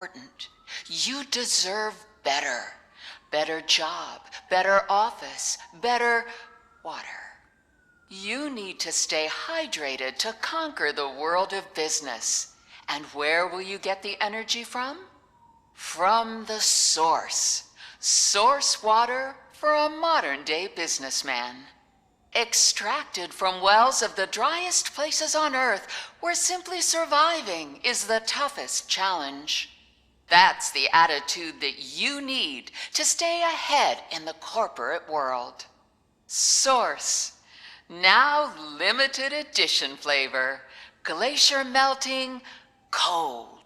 important. You deserve better. Better job, better office, better water. You need to stay hydrated to conquer the world of business. And where will you get the energy from? From the source. Source water for a modern-day businessman. Extracted from wells of the driest places on Earth, where simply surviving is the toughest challenge. That's the attitude that you need to stay ahead in the corporate world. Source. Now limited edition flavor. Glacier melting cold.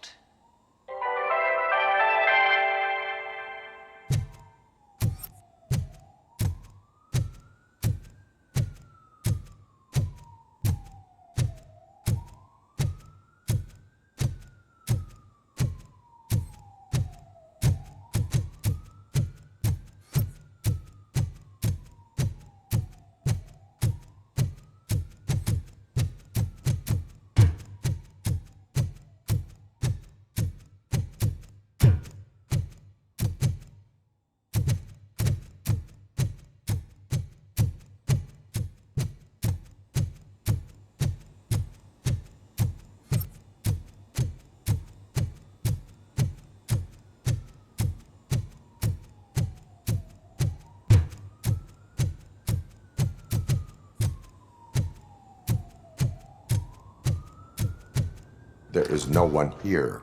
There is no one here.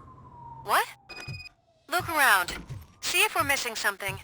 What? Look around. See if we're missing something.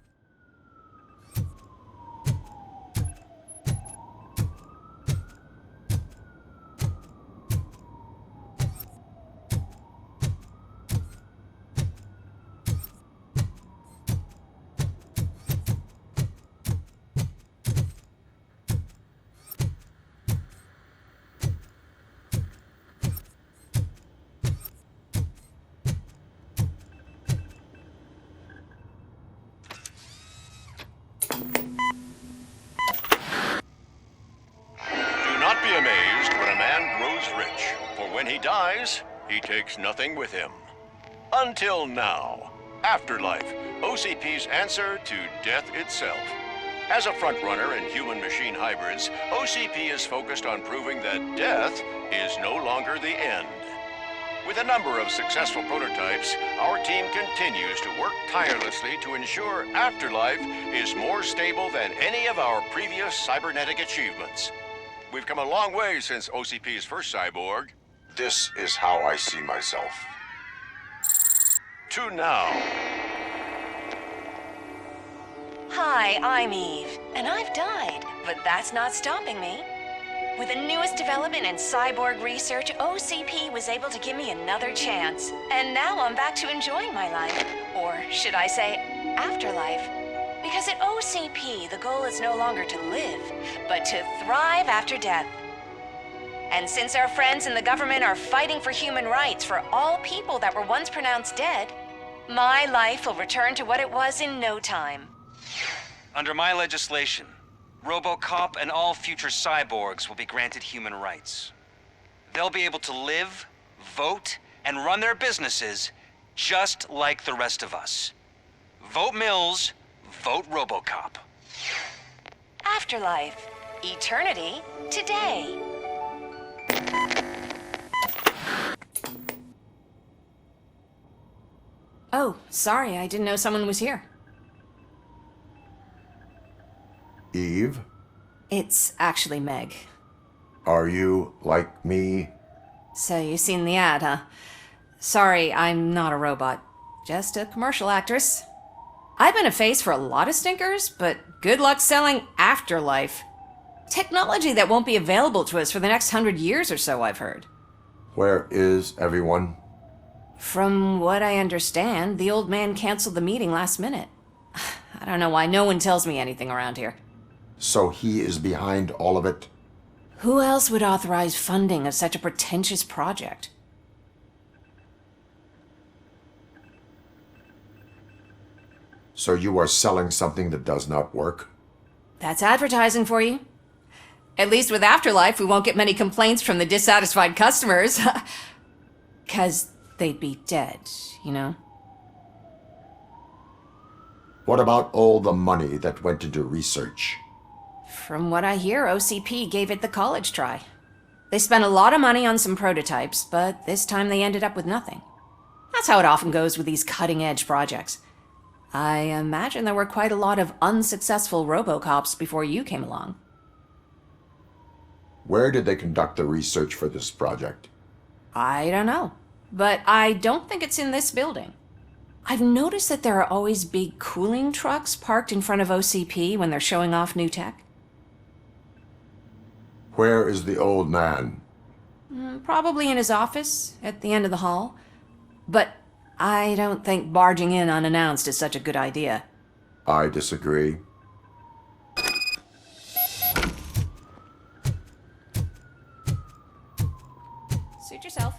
When he dies, he takes nothing with him. Until now. Afterlife, OCP's answer to death itself. As a frontrunner in human-machine hybrids, OCP is focused on proving that death is no longer the end. With a number of successful prototypes, our team continues to work tirelessly to ensure Afterlife is more stable than any of our previous cybernetic achievements. We've come a long way since OCP's first cyborg. This is how I see myself. To now. Hi, I'm Eve, and I've died, but that's not stopping me. With the newest development in cyborg research, OCP was able to give me another chance. And now I'm back to enjoying my life. Or should I say, afterlife. Because at OCP, the goal is no longer to live, but to thrive after death. And since our friends in the government are fighting for human rights for all people that were once pronounced dead, my life will return to what it was in no time. Under my legislation, Robocop and all future cyborgs will be granted human rights. They'll be able to live, vote, and run their businesses just like the rest of us. Vote Mills, vote Robocop. Afterlife. Eternity. Today. Oh, sorry, I didn't know someone was here. Eve? It's actually Meg. Are you like me? So you've seen the ad, huh? Sorry, I'm not a robot. Just a commercial actress. I've been a face for a lot of stinkers, but good luck selling Afterlife. Technology that won't be available to us for the next 100 years or so, I've heard. Where is everyone? From what I understand, the old man canceled the meeting last minute. I don't know why no one tells me anything around here. So he is behind all of it? Who else would authorize funding of such a pretentious project? So you are selling something that does not work? That's advertising for you. At least with Afterlife, we won't get many complaints from the dissatisfied customers. 'Cause they'd be dead, you know? What about all the money that went into research? From what I hear, OCP gave it the college try. They spent a lot of money on some prototypes, but this time they ended up with nothing. That's how it often goes with these cutting-edge projects. I imagine there were quite a lot of unsuccessful Robocops before you came along. Where did they conduct the research for this project? I don't know, but I don't think it's in this building. I've noticed that there are always big cooling trucks parked in front of OCP when they're showing off new tech. Where is the old man? Probably in his office, at the end of the hall. But I don't think barging in unannounced is such a good idea. I disagree. Suit yourself.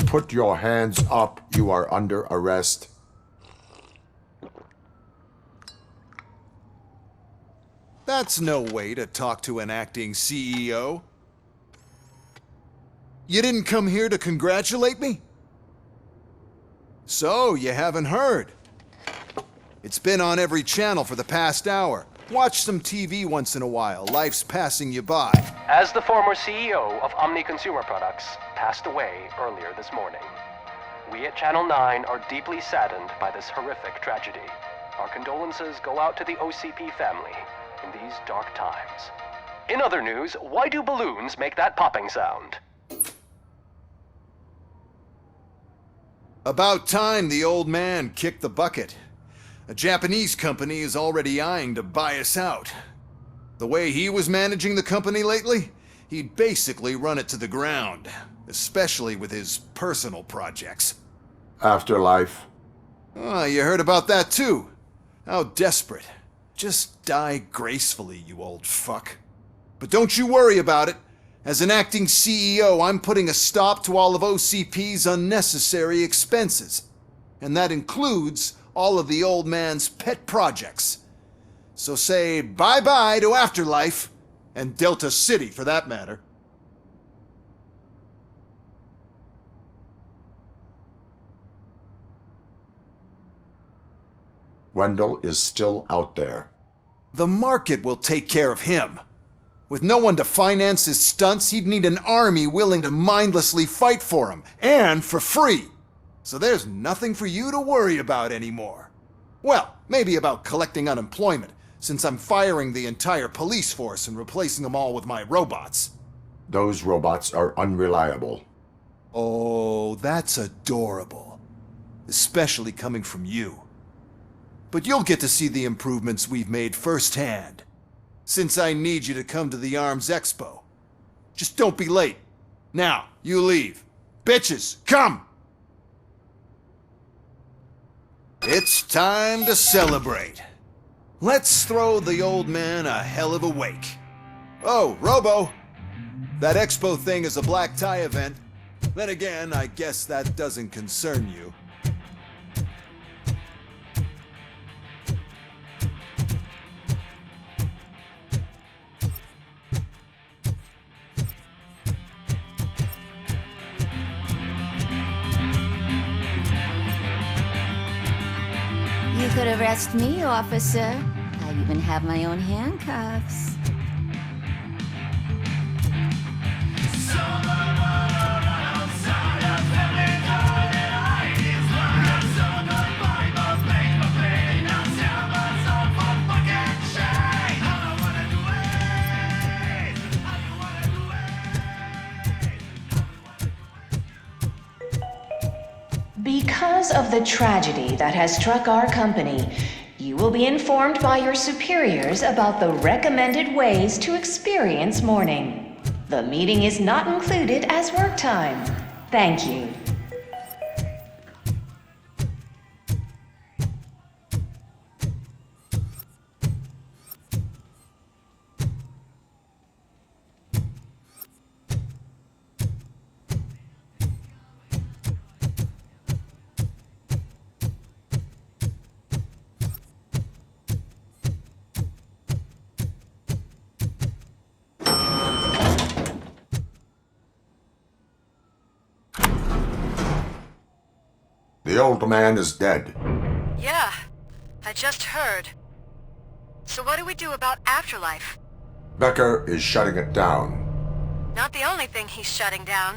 Put your hands up. You are under arrest. That's no way to talk to an acting CEO. You didn't come here to congratulate me? So, you haven't heard. It's been on every channel for the past hour. Watch some TV once in a while. Life's passing you by. As the former CEO of Omni Consumer Products passed away earlier this morning, we at Channel 9 are deeply saddened by this horrific tragedy. Our condolences go out to the OCP family in these dark times. In other news, why do balloons make that popping sound? About time the old man kicked the bucket. A Japanese company is already eyeing to buy us out. The way he was managing the company lately, he'd basically run it to the ground, especially with his personal projects. Afterlife. Oh, you heard about that too. How desperate. Just die gracefully, you old fuck. But don't you worry about it. As an acting CEO, I'm putting a stop to all of OCP's unnecessary expenses. And that includes all of the old man's pet projects. So say bye-bye to Afterlife, and Delta City for that matter. Wendell is still out there. The market will take care of him. With no one to finance his stunts, he'd need an army willing to mindlessly fight for him, and for free. So there's nothing for you to worry about anymore. Well, maybe about collecting unemployment, since I'm firing the entire police force and replacing them all with my robots. Those robots are unreliable. Oh, that's adorable. Especially coming from you. But you'll get to see the improvements we've made firsthand. Since I need you to come to the Arms Expo. Just don't be late. Now, you leave. Bitches, come! It's time to celebrate. Let's throw the old man a hell of a wake. Oh, Robo! That expo thing is a black tie event. Then again, I guess that doesn't concern you. You could arrest me, officer. I even have my own handcuffs. Because of the tragedy that has struck our company, you will be informed by your superiors about the recommended ways to experience mourning. The meeting is not included as work time. Thank you. The old man is dead. Yeah, I just heard. So what do we do about Afterlife? Becker is shutting it down. Not the only thing he's shutting down.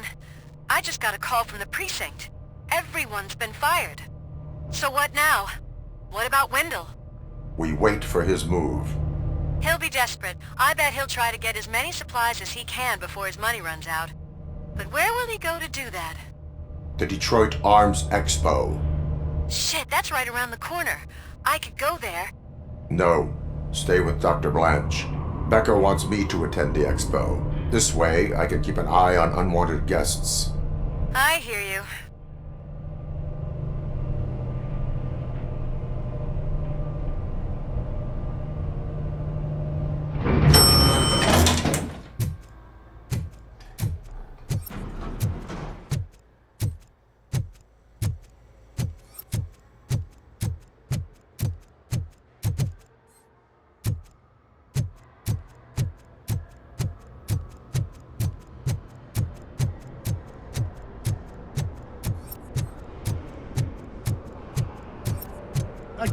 I just got a call from the precinct. Everyone's been fired. So what now? What about Wendell? We wait for his move. He'll be desperate. I bet he'll try to get as many supplies as he can before his money runs out. But where will he go to do that? The Detroit Arms Expo. Shit, that's right around the corner. I could go there. No, stay with Dr. Blanche. Becker wants me to attend the expo. This way, I can keep an eye on unwanted guests. I hear you.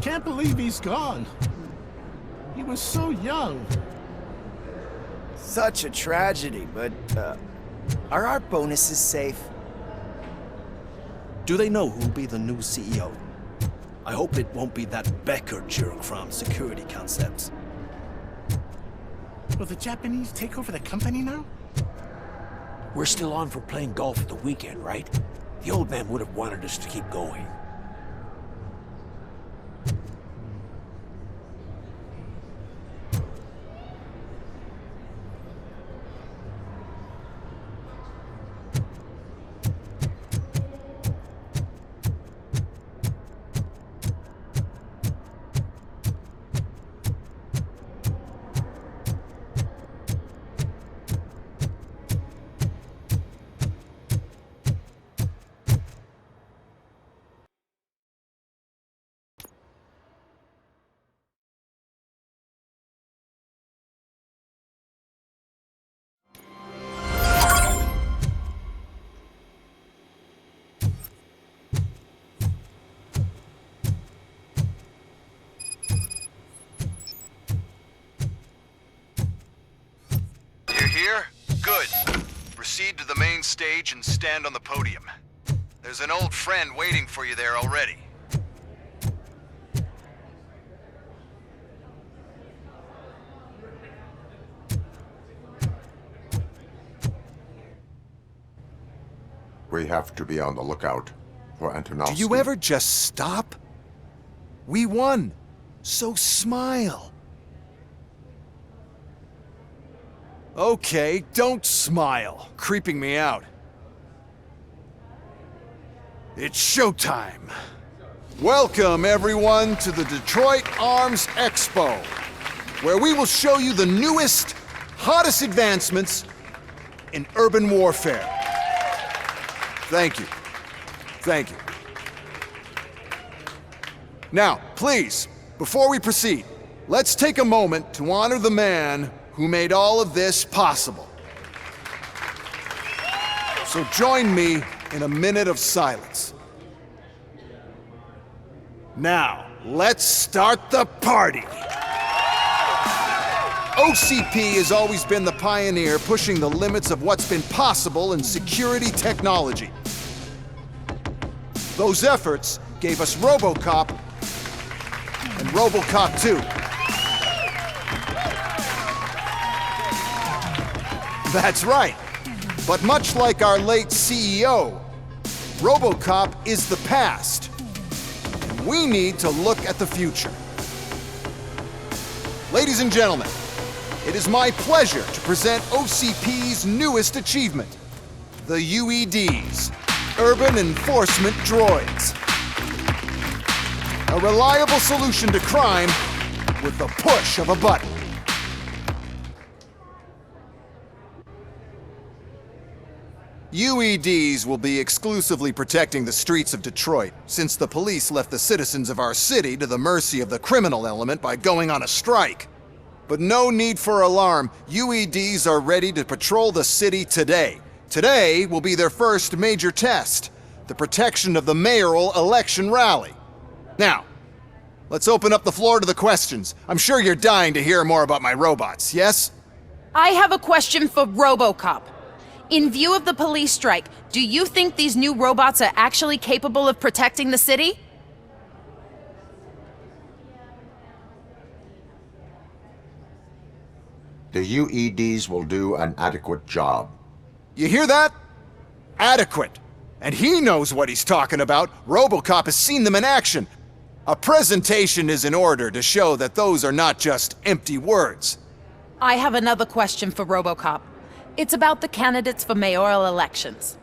can't believe he's gone. He was so young. Such a tragedy, but, are our bonuses safe? Do they know who'll be the new CEO? I hope it won't be that Becker jerk from Security Concepts. Will the Japanese take over the company now? We're still on for playing golf at the weekend, right? The old man would have wanted us to keep going. Here? Good. Proceed to the main stage and stand on the podium. There's an old friend waiting for you there already. We have to be on the lookout for Antonovsky. Do you ever just stop? We won, so smile. Okay, don't smile. Creeping me out. It's showtime. Welcome, everyone, to the Detroit Arms Expo, where we will show you the newest, hottest advancements in urban warfare. Thank you. Thank you. Now, please, before we proceed, let's take a moment to honor the man who made all of this possible. So join me in a minute of silence. Now, let's start the party! OCP has always been the pioneer pushing the limits of what's been possible in security technology. Those efforts gave us Robocop and Robocop 2. That's right. But much like our late CEO, Robocop is the past. And we need to look at the future. Ladies and gentlemen, it is my pleasure to present OCP's newest achievement, the UEDs, Urban Enforcement Droids. A reliable solution to crime with the push of a button. UEDs will be exclusively protecting the streets of Detroit, since the police left the citizens of our city to the mercy of the criminal element by going on a strike. But no need for alarm, UEDs are ready to patrol the city today. Today will be their first major test, the protection of the mayoral election rally. Now, let's open up the floor to the questions. I'm sure you're dying to hear more about my robots, yes? I have a question for Robocop. In view of the police strike, do you think these new robots are actually capable of protecting the city? The UEDs will do an adequate job. You hear that? Adequate. And he knows what he's talking about. Robocop has seen them in action. A presentation is in order to show that those are not just empty words. I have another question for Robocop. It's about the candidates for mayoral elections.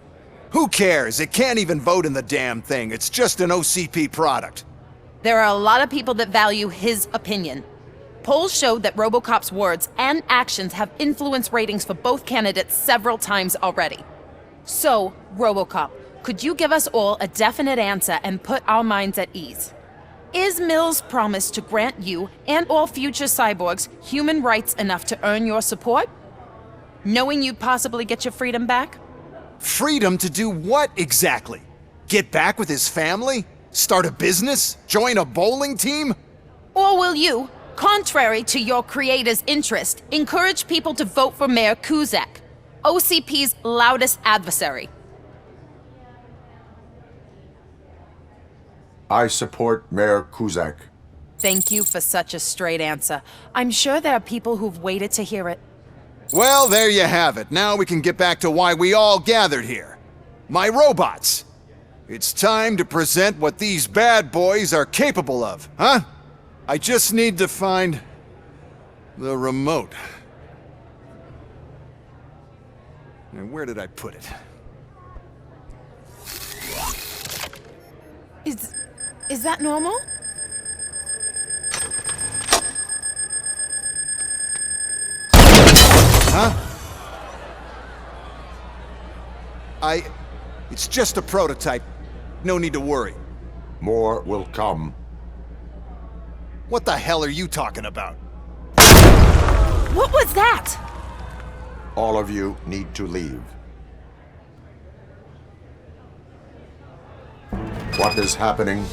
Who cares? It can't even vote in the damn thing. It's just an OCP product. There are a lot of people that value his opinion. Polls show that Robocop's words and actions have influenced ratings for both candidates several times already. So, Robocop, could you give us all a definite answer and put our minds at ease? Is Mills' promise to grant you and all future cyborgs human rights enough to earn your support? Knowing you'd possibly get your freedom back? Freedom to do what exactly? Get back with his family? Start a business? Join a bowling team? Or will you, contrary to your creator's interest, encourage people to vote for Mayor Kuzak, OCP's loudest adversary? I support Mayor Kuzak. Thank you for such a straight answer. I'm sure there are people who've waited to hear it. Well, there you have it. Now we can get back to why we all gathered here. My robots! It's time to present what these bad boys are capable of, huh? I just need to find the remote. And where did I put it? Is that normal? Huh? It's just a prototype. No need to worry. More will come. What the hell are you talking about? What was that? All of you need to leave. What is happening?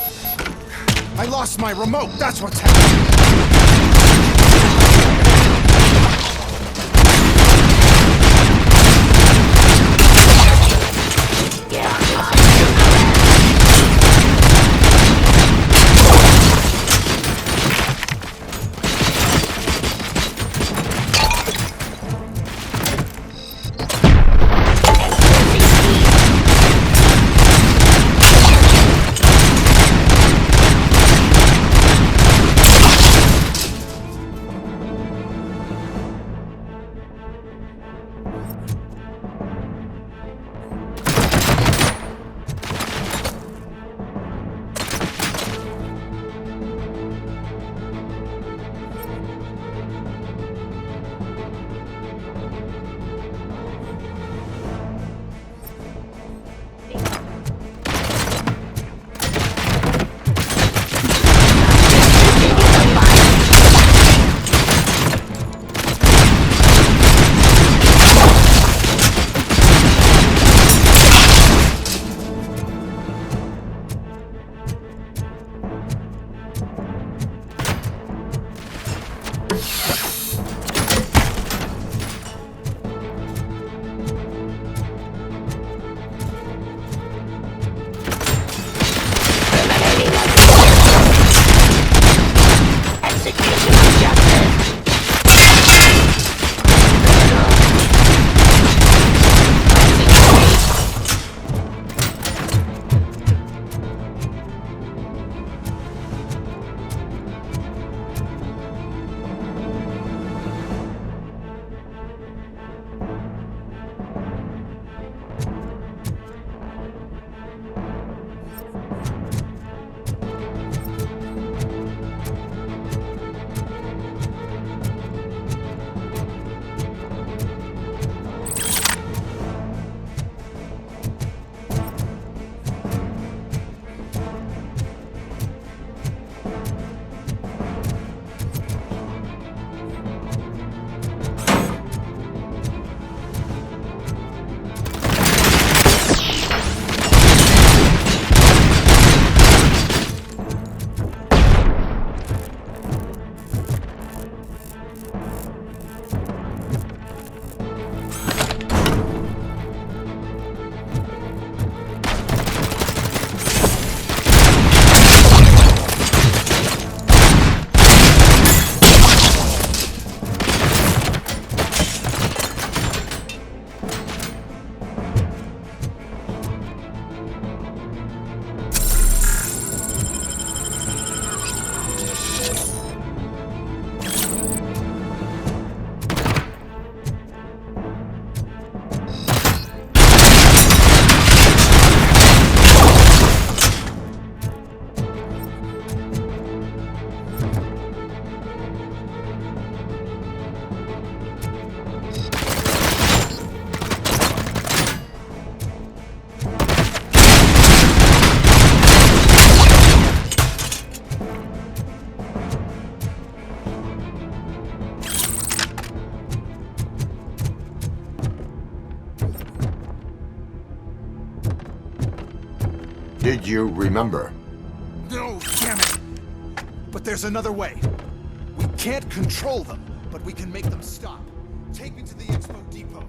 I lost my remote, that's what's happening! Did you remember? But there's another way. We can't control them, but we can make them stop. Take me to the Expo Depot.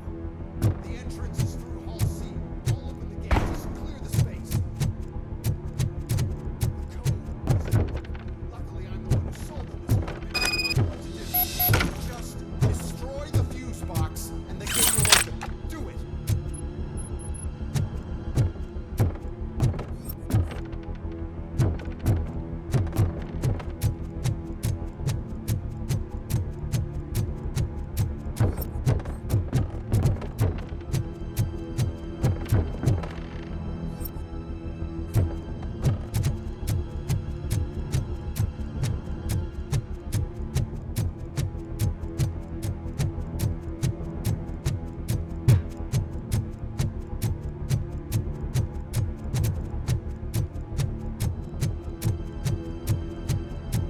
The entrance is through Hall C. I'll open the gate. Just clear the space. The code. Luckily, I'm the one who sold them this equipment. I know what to do. Just destroy the fuse box, and the gate will open. Do it.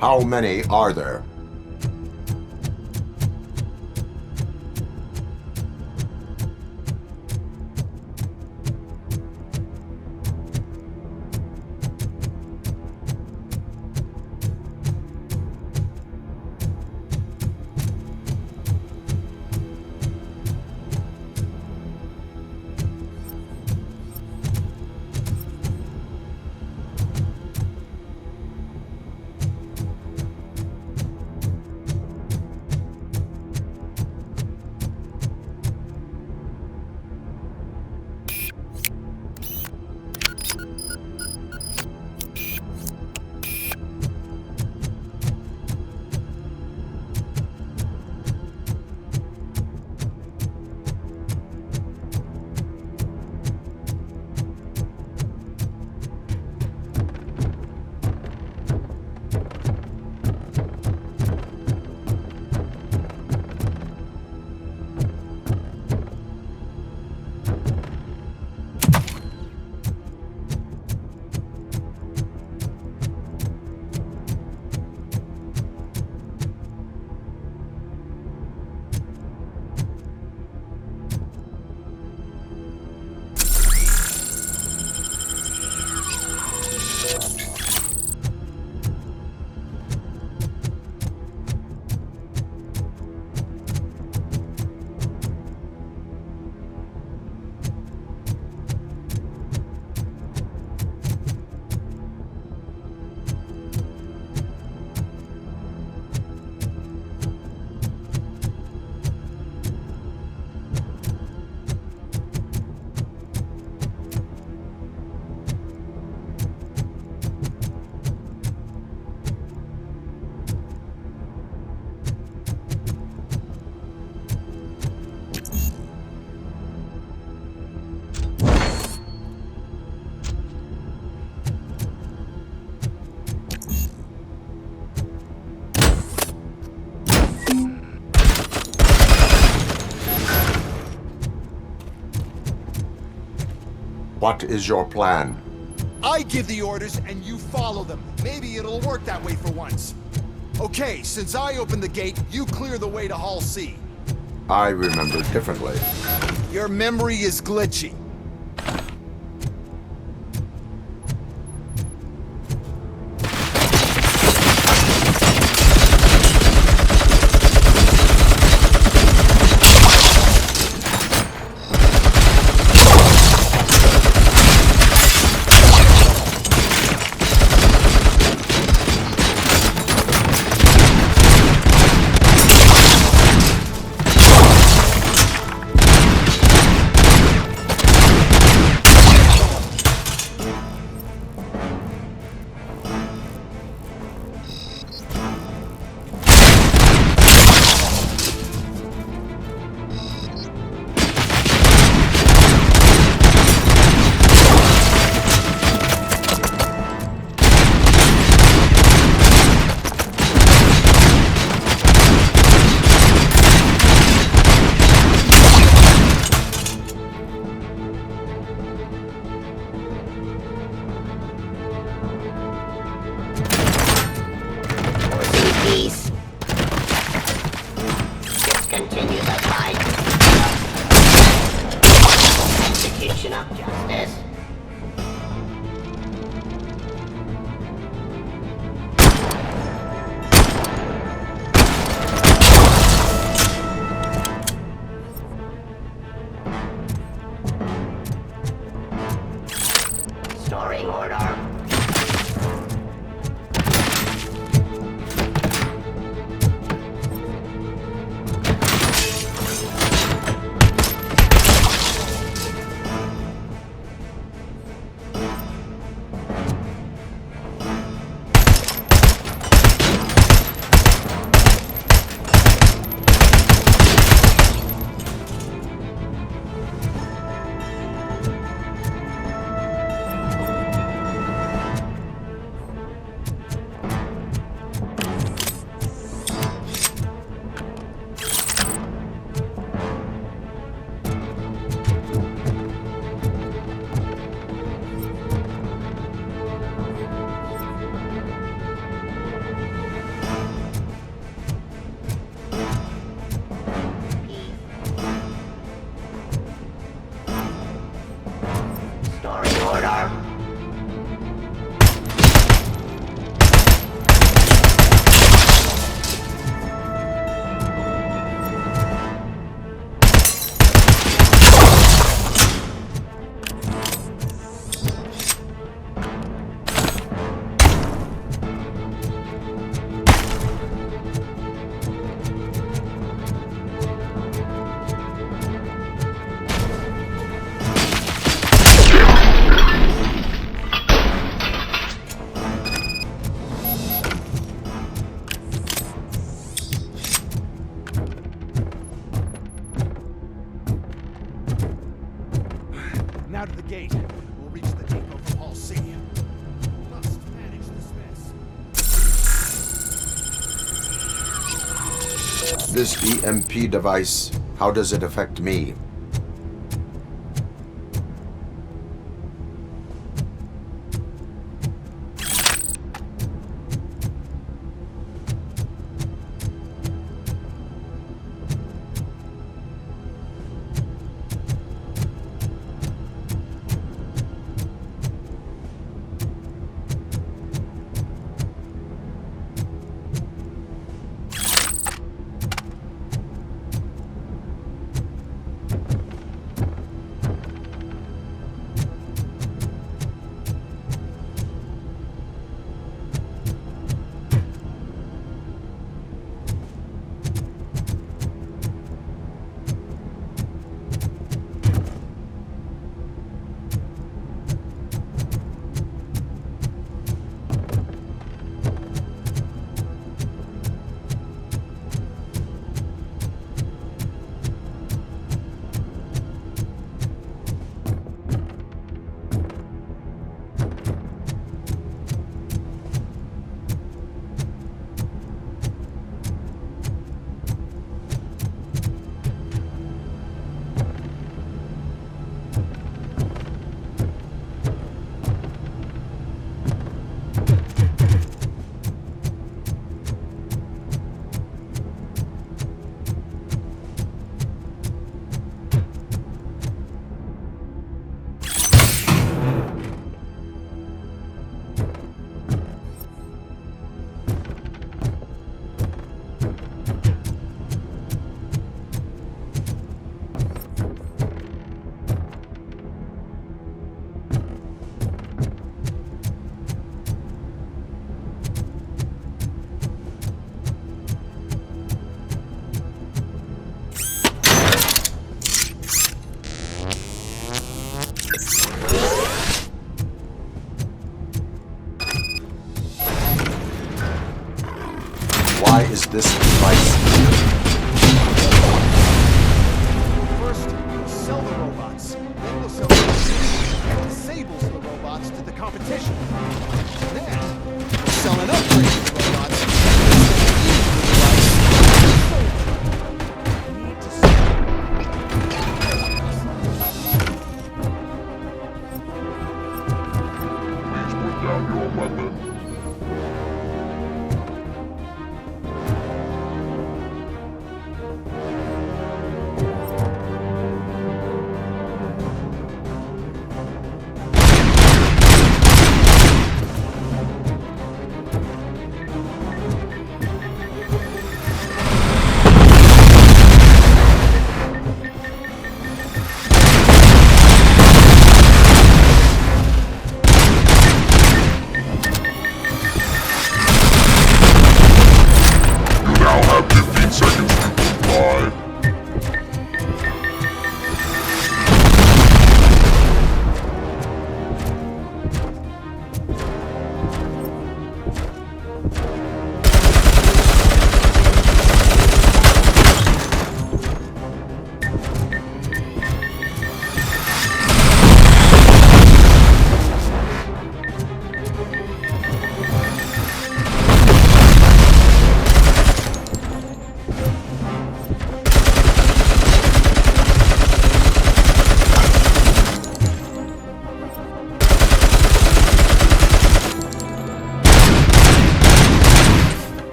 How many are there? What is your plan? I give the orders and you follow them. Maybe it'll work that way for once. Okay, since I opened the gate, you clear the way to Hall C. I remember differently. Your memory is glitchy. out of the gate. We'll reach the depot from Hall C. Must manage this mess. This EMP device, how does it affect me? Why is this device here? First, we'll sell the robots. Then we'll sell the disables the robots to the competition. Then, we'll sell an upgrade to the robots.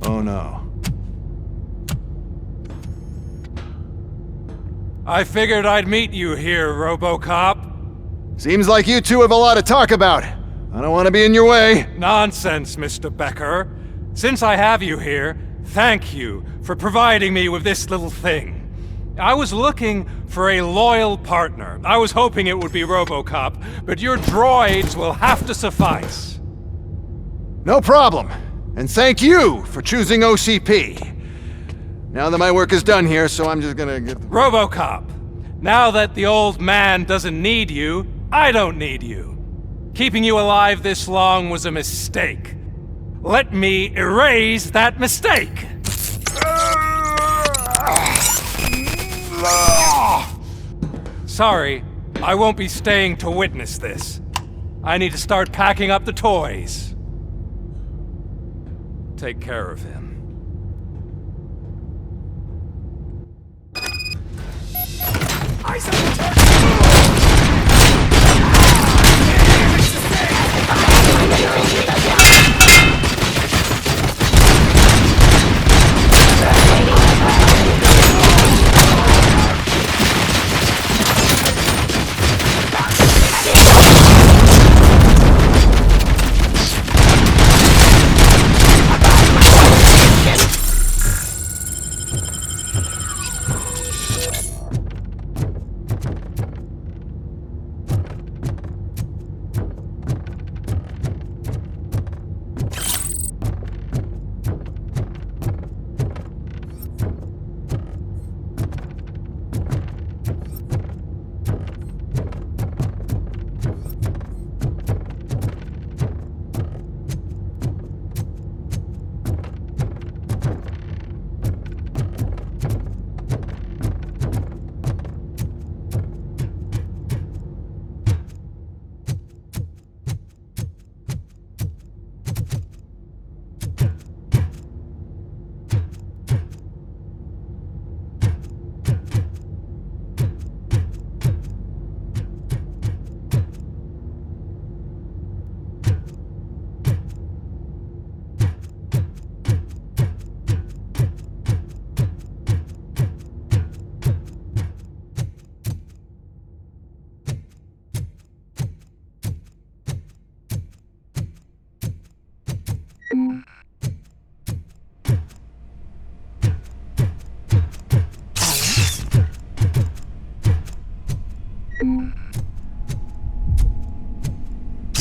Oh no. I figured I'd meet you here, Robocop. Seems like you two have a lot to talk about. I don't want to be in your way. Nonsense, Mr. Becker. Since I have you here, thank you for providing me with this little thing. I was looking for a loyal partner. I was hoping it would be Robocop, but your droids will have to suffice. No problem. And thank you for choosing OCP. Now that my work is done here, so I'm just gonna get... Robocop, now that the old man doesn't need you, I don't need you. Keeping you alive this long was a mistake. Let me erase that mistake! Sorry, I won't be staying to witness this. I need to start packing up the toys. Take care of him.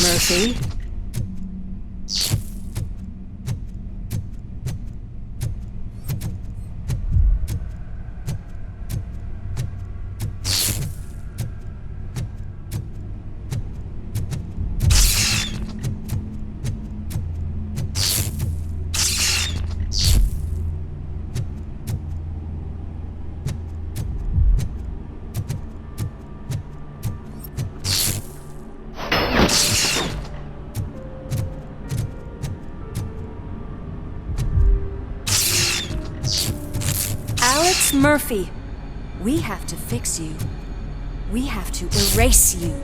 Murphy? Murphy, we have to fix you. We have to erase you.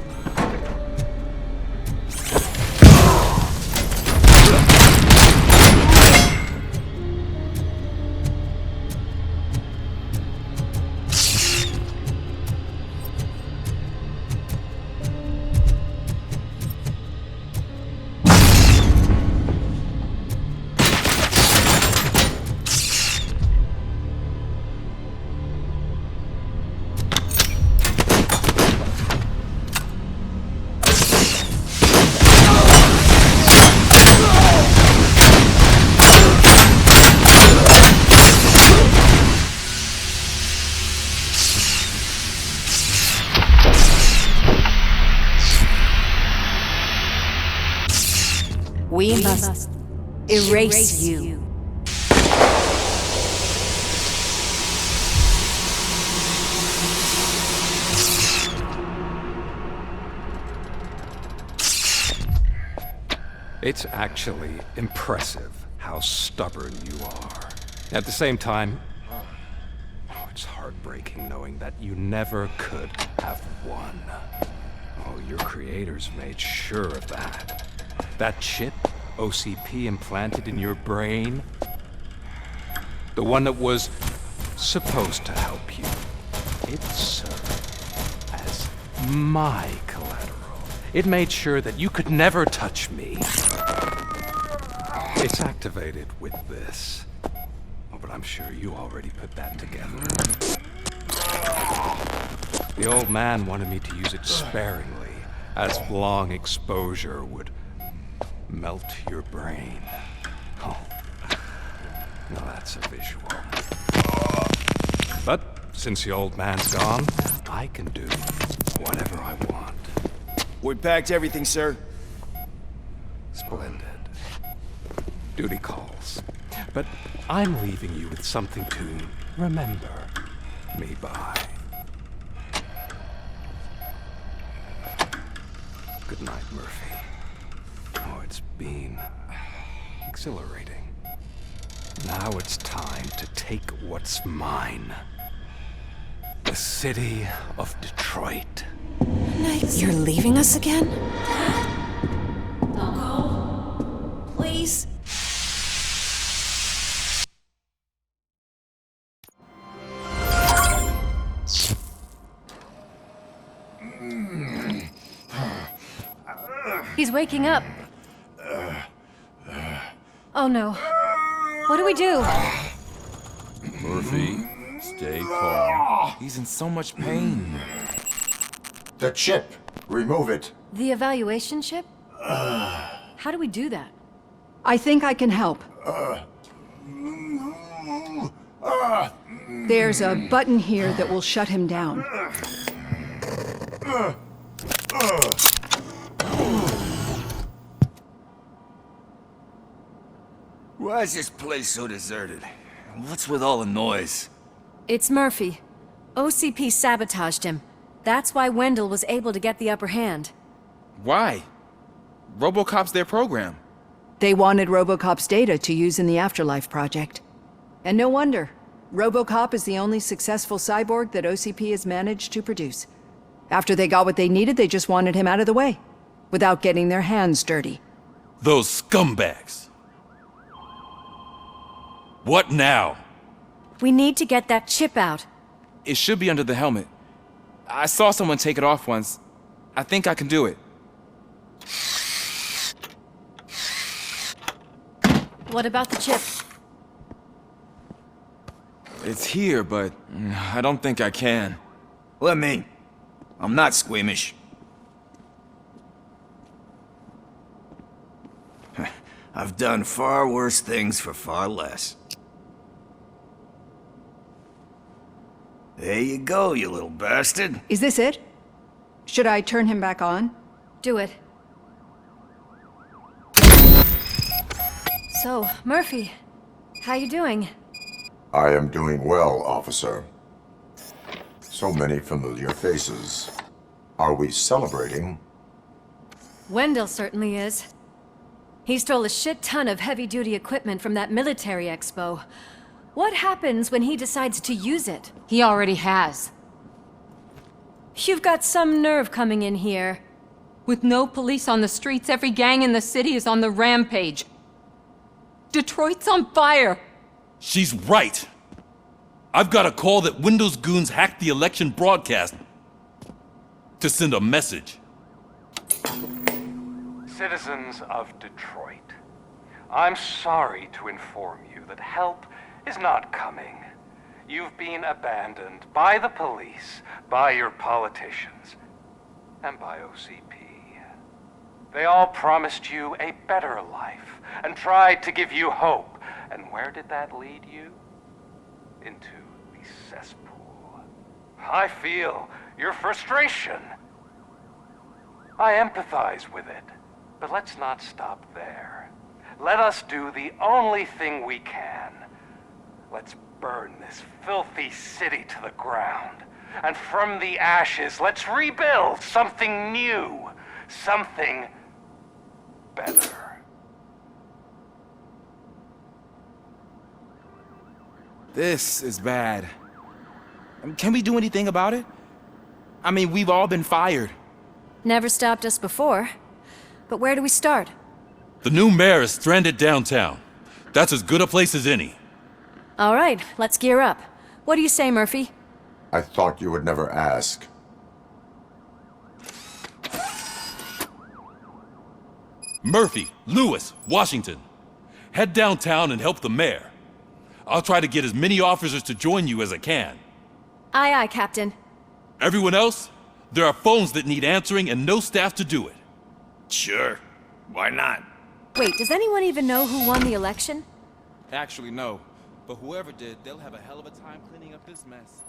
We must erase you. It's actually impressive how stubborn you are. At the same time, it's heartbreaking knowing that you never could have won. Oh, your creators made sure of that. That chip OCP implanted in your brain, The one that was supposed to help you. It served as my collateral. It made sure that you could never touch me. It's activated with this. Oh, but I'm sure you already put that together. The old man wanted me to use it sparingly, as long exposure would melt your brain. Oh, now that's a visual. But since the old man's gone, I can do whatever I want. We packed everything, sir. Splendid. Duty calls. But I'm leaving you with something to remember me by. Good night, Murphy. Oh, it's been exhilarating. Now it's time to take what's mine. The city of Detroit. You're leaving us again? Don't go. Please. He's waking up. Oh no. What do we do? Murphy, stay calm. He's in so much pain. The chip. Remove it. The evaluation chip? How do we do that? I think I can help. There's a button here that will shut him down. Why is this place so deserted? What's with all the noise? It's Murphy. OCP sabotaged him. That's why Wendell was able to get the upper hand. Why? Robocop's their program. They wanted Robocop's data to use in the Afterlife project. And no wonder. Robocop is the only successful cyborg that OCP has managed to produce. After they got what they needed, they just wanted him out of the way, without getting their hands dirty. Those scumbags! What now? We need to get that chip out. It should be under the helmet. I saw someone take it off once. I think I can do it. What about the chip? It's here, but I don't think I can. Let me. I'm not squeamish. I've done far worse things for far less. There you go, you little bastard. Is this it? Should I turn him back on? Do it. So, Murphy, how you doing? I am doing well, officer. So many familiar faces. Are we celebrating? Wendell certainly is. He stole a shit ton of heavy-duty equipment from that military expo. What happens when he decides to use it? He already has. You've got some nerve coming in here. With no police on the streets, every gang in the city is on the rampage. Detroit's on fire! She's right! I've got a call that Windows goons hacked the election broadcast to send a message. Citizens of Detroit, I'm sorry to inform you that help is not coming. You've been abandoned by the police, by your politicians, and by OCP. They all promised you a better life and tried to give you hope. And where did that lead you? Into the cesspool. I feel your frustration. I empathize with it, but let's not stop there. Let us do the only thing we can. Let's burn this filthy city to the ground. And from the ashes, let's rebuild something new. Something better. This is bad. Can we do anything about it? I mean, we've all been fired. Never stopped us before. But where do we start? The new mayor is stranded downtown. That's as good a place as any. All right, let's gear up. What do you say, Murphy? I thought you would never ask. Murphy, Lewis, Washington. Head downtown and help the mayor. I'll try to get as many officers to join you as I can. Aye, aye, Captain. Everyone else? There are phones that need answering and no staff to do it. Sure. Why not? Wait, does anyone even know who won the election? Actually, no. But whoever did, they'll have a hell of a time cleaning up this mess.